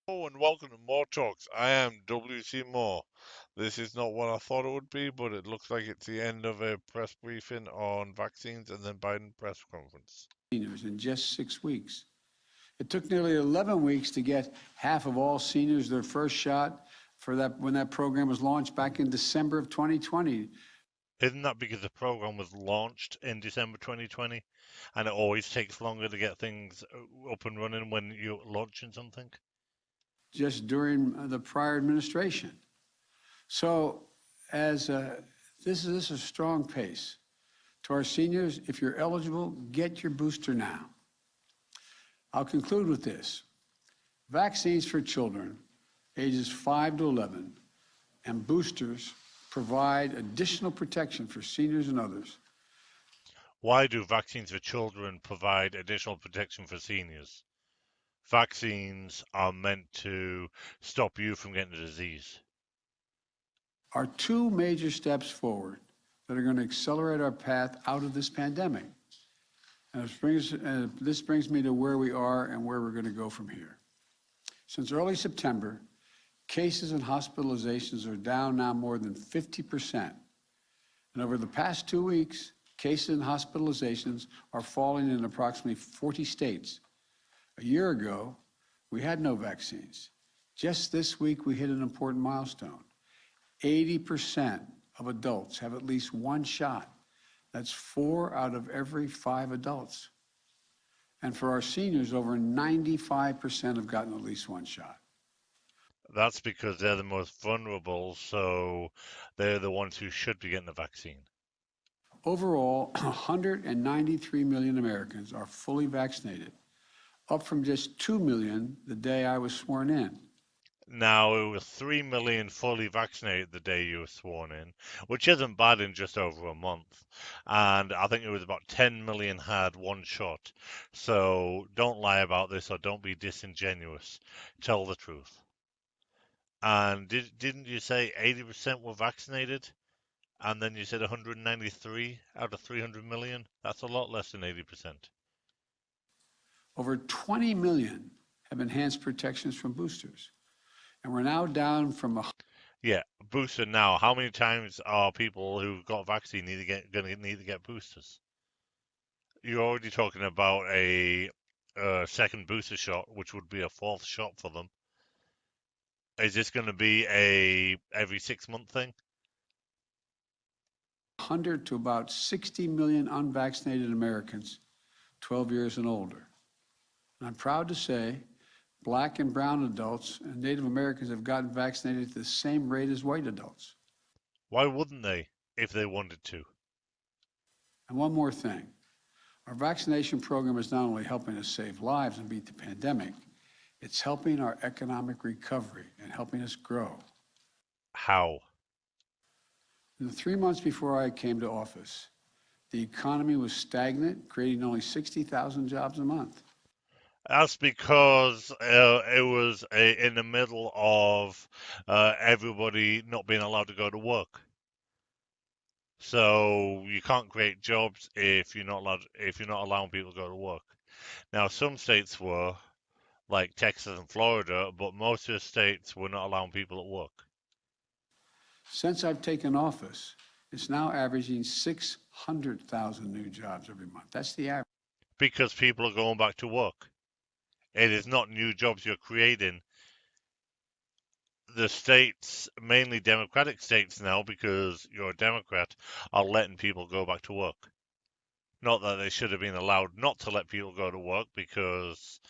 Hello and welcome to More Talks. I am WC Moore. This is not what I thought it would be, but it looks like it's the end of a press briefing on vaccines and then Biden press conference. Seniors in just 6 weeks. It took nearly 11 weeks to get half of all seniors their first shot for that when that program was launched back in December of 2020. Isn't that because the program was launched in December 2020 and it always takes longer to get things up and running when you're launching something? Just during the prior administration. So, as this is a strong pace. To our seniors, if you're eligible, get your booster now. I'll conclude with this. Vaccines for children ages 5 to 11 and boosters provide additional protection for seniors and others. Why do vaccines for children provide additional protection for seniors? Vaccines are meant to stop you from getting the disease. Are two major steps forward that are going to accelerate our path out of this pandemic. And this brings me to where we are and where we're going to go from here. Since early September, cases and hospitalizations are down now more than 50%. And over the past 2 weeks, cases and hospitalizations are falling in approximately 40 states. A year ago, we had no vaccines. Just this week, we hit an important milestone. 80% of adults have at least one shot. That's 4 out of every 5 adults. And for our seniors, over 95% have gotten at least one shot. That's because they're the most vulnerable, so they're the ones who should be getting the vaccine. Overall, 193 million Americans are fully vaccinated, up from just 2 million the day I was sworn in. Now, it was 3 million fully vaccinated the day you were sworn in, which isn't bad in just over a month. And I think it was about 10 million had one shot. So don't lie about this or don't be disingenuous. Tell the truth. And didn't you say 80% were vaccinated? And then you said 193 out of 300 million? That's a lot less than 80%. Over 20 million have enhanced protections from boosters. And we're now down from Yeah, booster now. How many times are people who got vaccine going to need to get boosters? You're already talking about a second booster shot, which would be a fourth shot for them. Is this going to be a every 6 month thing? 100 to about 60 million unvaccinated Americans 12 years and older. And I'm proud to say Black and brown adults and Native Americans have gotten vaccinated at the same rate as white adults. Why wouldn't they if they wanted to? And one more thing. Our vaccination program is not only helping us save lives and beat the pandemic, it's helping our economic recovery and helping us grow. How? In the 3 months before I came to office, the economy was stagnant, creating only 60,000 jobs a month. That's because it was in the middle of everybody not being allowed to go to work. So you can't create jobs if you're not allowing people to go to work. Now, some states were, like Texas and Florida, but most of the states were not allowing people at work. Since I've taken office, it's now averaging 600,000 new jobs every month. That's the average. Because people are going back to work. It is not new jobs you're creating. The states, mainly Democratic states now, because you're a Democrat, are letting people go back to work. Not that they should have been allowed not to let people go to work because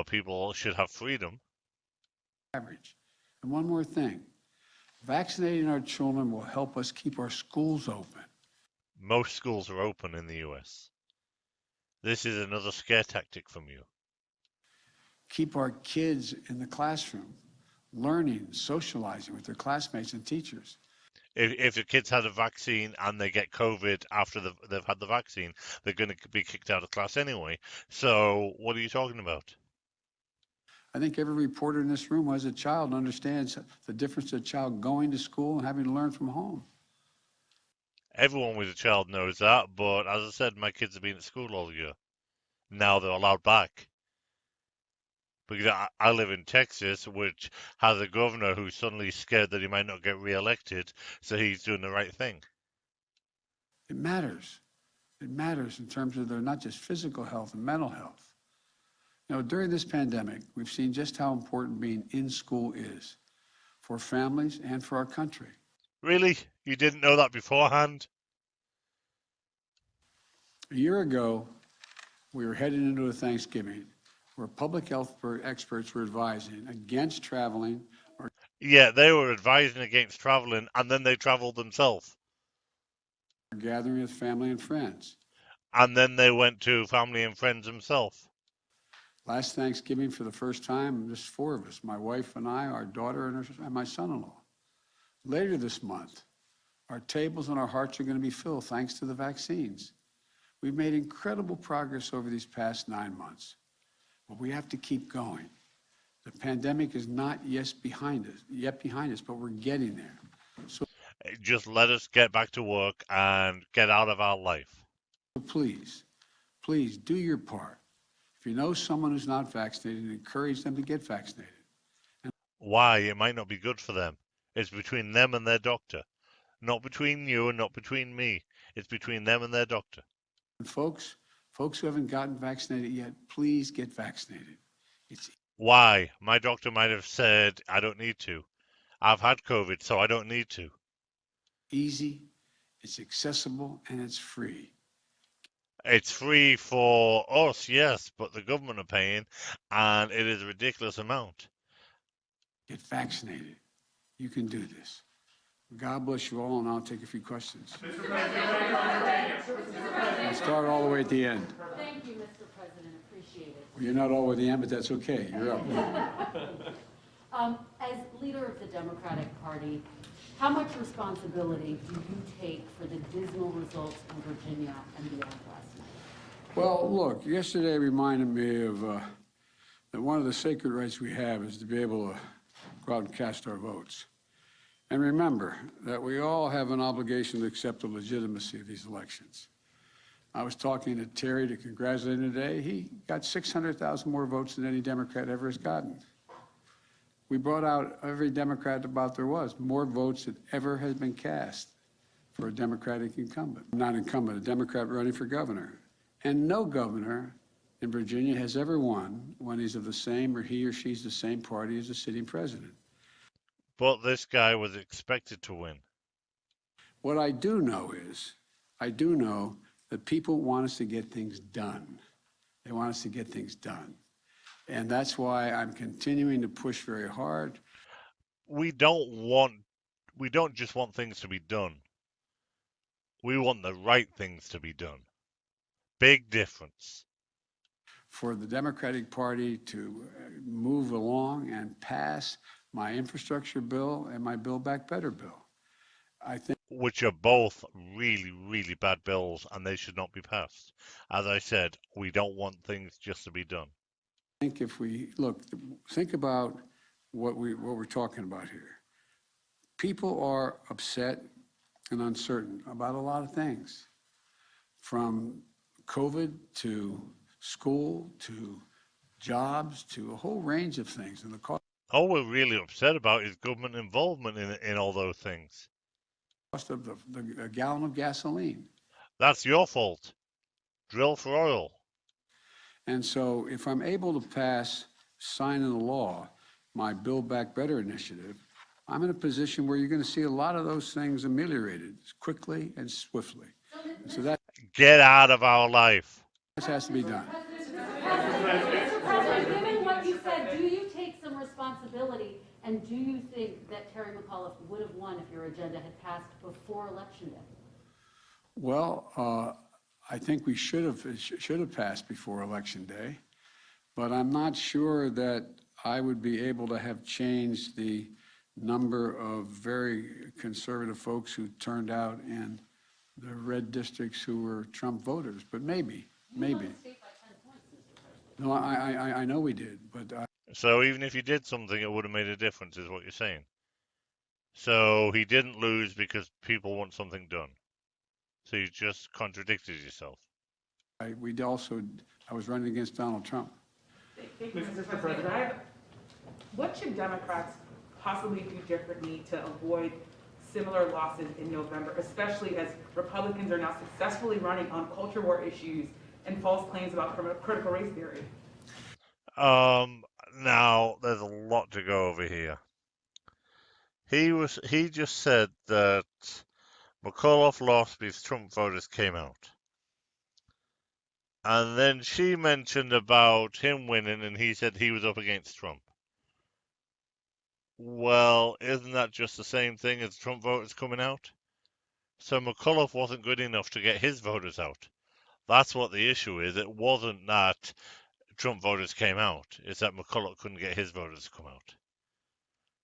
people should have freedom. Average. And one more thing. Vaccinating our children will help us keep our schools open. Most schools are open in the US. This is another scare tactic from you. Keep our kids in the classroom, learning, socializing with their classmates and teachers. If the kids had a vaccine and they get COVID after they've had the vaccine, they're going to be kicked out of class anyway. So what are you talking about? I think every reporter in this room who has a child understands the difference of a child going to school and having to learn from home. Everyone with a child knows that, but as I said, my kids have been at school all year. Now they're allowed back. Because I live in Texas, which has a governor who's suddenly scared that he might not get re-elected, so he's doing the right thing. It matters. It matters in terms of their not just physical health and mental health. You know, during this pandemic, we've seen just how important being in school is for families and for our country. Really? You didn't know that beforehand? A year ago, we were headed into a Thanksgiving where public health experts were advising against traveling or Yeah, they were advising against traveling, and then they traveled themselves. gathering with family and friends. And then they went to family and friends themselves. Last Thanksgiving, for the first time, just four of us, my wife and I, our daughter, and my son-in-law. Later this month, our tables and our hearts are going to be filled thanks to the vaccines. We've made incredible progress over these past 9 months, but we have to keep going. The pandemic is not yet behind us, but we're getting there. So Just let us get back to work and get out of our life. please, please do your part. If you know someone who's not vaccinated, encourage them to get vaccinated. Why? It might not be good for them. It's between them and their doctor. Not between you and not between me. It's between them and their doctor. And folks who haven't gotten vaccinated yet, please get vaccinated. It's Why? My doctor might have said, I don't need to. I've had COVID, so I don't need to. easy, it's accessible, and it's free. It's free for us, yes, but the government are paying, and it is a ridiculous amount. Get vaccinated. You can do this. God bless you all, and I'll take a few questions. I'll start all the way at the end. Thank you, Mr. President. Appreciate it. Well, you're not all the way at the end, but that's okay. You're up. As leader of the Democratic Party, how much responsibility do you take for the dismal results in Virginia and beyond last night? Well, look, yesterday reminded me of that one of the sacred rights we have is to be able to go out and cast our votes. And remember that we all have an obligation to accept the legitimacy of these elections. I was talking to Terry to congratulate him today. He got 600,000 more votes than any Democrat ever has gotten. We brought out every Democrat about there was, more votes than ever has been cast for a Democratic incumbent. Not incumbent, a Democrat running for governor. And no governor in Virginia has ever won when he's of the same or he or she's the same party as the sitting president. But this guy was expected to win. What I do know is, I do know that people want us to get things done. They want us to get things done. And that's why I'm continuing to push very hard. We don't just want things to be done. We want the right things to be done. Big difference. For the Democratic Party to move along and pass my infrastructure bill and my Build Back Better bill. I think Which are both really, really bad bills, and they should not be passed. As I said, we don't want things just to be done. if we look, think about what we're talking about here. People are upset and uncertain about a lot of things, from COVID to school to jobs to a whole range of things, and the cost All we're really upset about is government involvement in all those things. of a gallon of gasoline. That's your fault. Drill for oil. And so if I'm able to pass, sign into law, my Build Back Better initiative, I'm in a position where you're going to see a lot of those things ameliorated quickly and swiftly. And so that Get out of our life. has to be done. Mr. President, given what you said, do you take some responsibility, and do you think that Terry McAuliffe would have won if your agenda had passed before Election Day? Well, I think we should have passed before Election Day, but I'm not sure that I would be able to have changed the number of very conservative folks who turned out in the red districts who were Trump voters, but maybe. You won the state by 10 points, Mr. President. No, I know we did, but So even if you did something, it would have made a difference, is what you're saying. So he didn't lose because people want something done. So you just contradicted yourself. I was running against Donald Trump. Thank you, Mr. President. What should Democrats possibly do differently to avoid similar losses in November, especially as Republicans are now successfully running on culture war issues and false claims about critical race theory? Now there's a lot to go over here. He just said that McAuliffe lost because Trump voters came out. And then she mentioned about him winning, and he said he was up against Trump. Well, isn't that just the same thing as Trump voters coming out? So McAuliffe wasn't good enough to get his voters out. That's what the issue is. It wasn't that Trump voters came out. It's that McAuliffe couldn't get his voters to come out.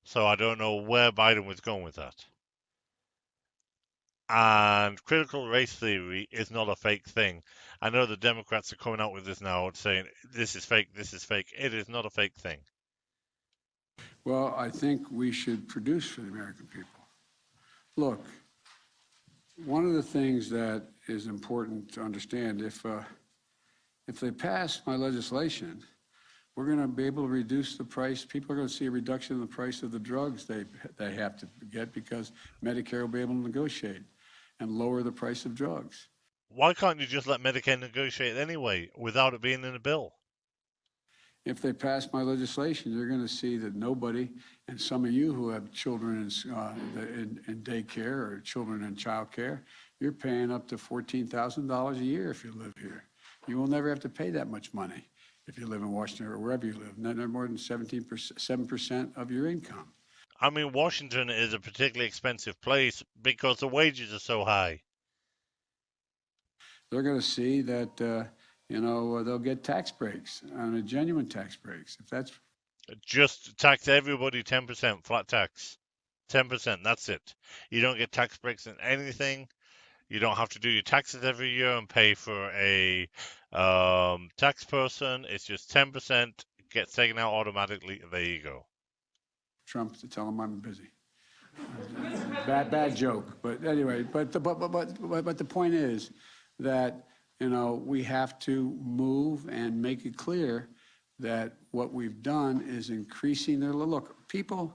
So I don't know where Biden was going with that. And critical race theory is not a fake thing. I know the Democrats are coming out with this now saying this is fake, this is fake. It is not a fake thing. Well, I think we should produce for the American people. Look, one of the things that is important to understand, if they pass my legislation, we're going to be able to reduce the price. People are going to see a reduction in the price of the drugs they have to get because Medicare will be able to negotiate and lower the price of drugs. Why can't you just let Medicare negotiate anyway without it being in a bill? If they pass my legislation, you're going to see that nobody, and some of you who have children in daycare or children in child care, you're paying up to $14,000 a year if you live here. You will never have to pay that much money if you live in Washington or wherever you live, no more than 7% of your income. I mean, Washington is a particularly expensive place because the wages are so high. They're going to see that, they'll get tax breaks, a genuine tax breaks. If that's Just tax everybody 10%, flat tax. 10%, that's it. You don't get tax breaks in anything. You don't have to do your taxes every year and pay for a tax person. It's just 10% gets taken out automatically. There you go. Trump to tell him I'm busy. Bad joke, but anyway. But the point is that we have to move and make it clear that what we've done is increasing their look. People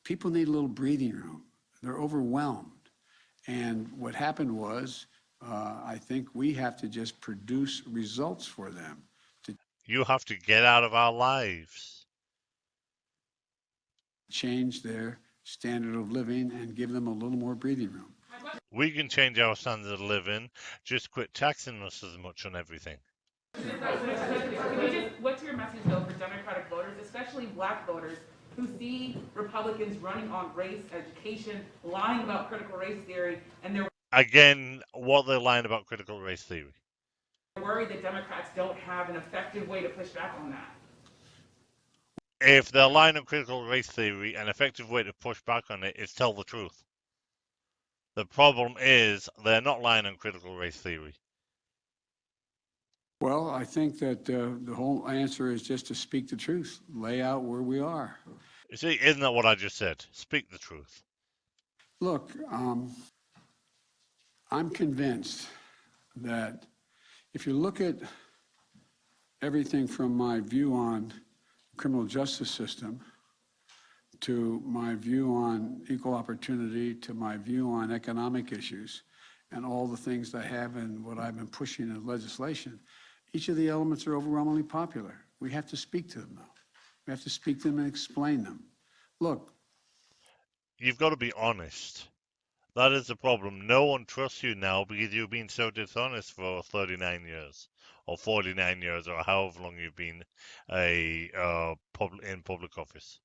need a little breathing room. They're overwhelmed, and what happened was, I think we have to just produce results for them. You have to get out of our lives. Change their standard of living and give them a little more breathing room. We can change our standard of living. Just quit taxing us as much on everything. What's your message, though, for Democratic voters, especially black voters, who see Republicans running on race, education, lying about critical race theory, and they're Again, what they're lying about critical race theory. worried that Democrats don't have an effective way to push back on that? If they're lying on critical race theory, an effective way to push back on it is tell the truth. The problem is they're not lying on critical race theory. Well, I think that the whole answer is just to speak the truth, lay out where we are. You see, isn't that what I just said? Speak the truth. Look, I'm convinced that if you look at everything from my view on the criminal justice system to my view on equal opportunity to my view on economic issues and all the things I have and what I've been pushing in legislation, each of the elements are overwhelmingly popular. We have to speak to them, though. We have to speak to them and explain them. Look. You've got to be honest. That is the problem. No one trusts you now because you've been so dishonest for 39 years or 49 years or however long you've been in public office.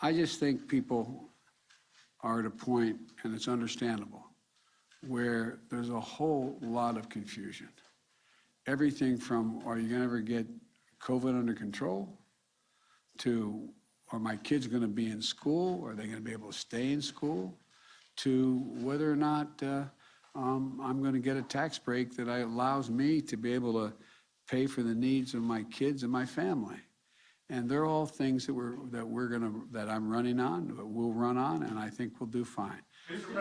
I just think people are at a point, and it's understandable, where there's a whole lot of confusion. Everything from, are you going to ever get COVID under control, to, are my kids going to be in school? Are they going to be able to stay in school? To whether or not I'm going to get a tax break that allows me to be able to pay for the needs of my kids and my family. And they're all things that I'm running on, that we'll run on, and I think we'll do fine. Mr.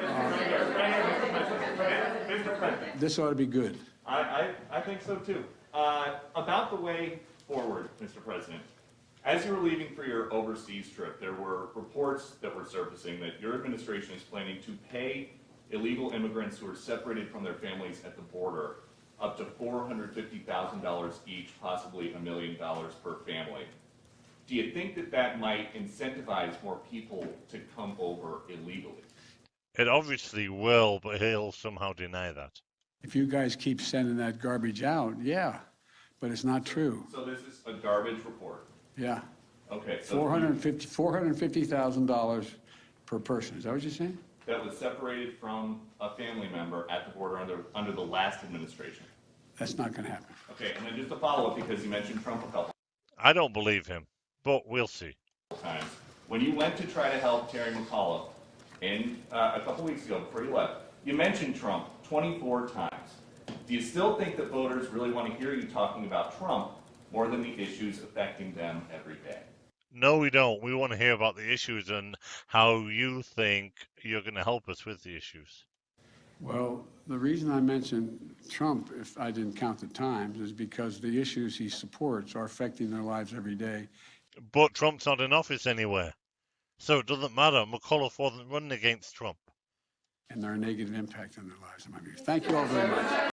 President, This ought to be good. I think so too. About the way forward, Mr. President. As you were leaving for your overseas trip, there were reports that were surfacing that your administration is planning to pay illegal immigrants who are separated from their families at the border up to $450,000 each, possibly $1 million per family. Do you think that that might incentivize more people to come over illegally? It obviously will, but he'll somehow deny that. If you guys keep sending that garbage out, yeah, but it's not true. So this is a garbage report. Yeah, Okay, so $450,000 per person. Is that what you're saying? that was separated from a family member at the border under the last administration. That's not going to happen. Okay, and then just a follow-up, because you mentioned Trump a couple I don't believe him, but we'll see. times. When you went to try to help Terry McAuliffe a couple weeks ago before you left, you mentioned Trump 24 times. Do you still think that voters really want to hear you talking about Trump more than the issues affecting them every day? No, we don't. We want to hear about the issues and how you think you're going to help us with the issues. Well, the reason I mentioned Trump, if I didn't count the times, is because the issues he supports are affecting their lives every day. But Trump's not in office anywhere. So it doesn't matter. McAuliffe wasn't running against Trump. And they're a negative impact on their lives. Thank you all very much.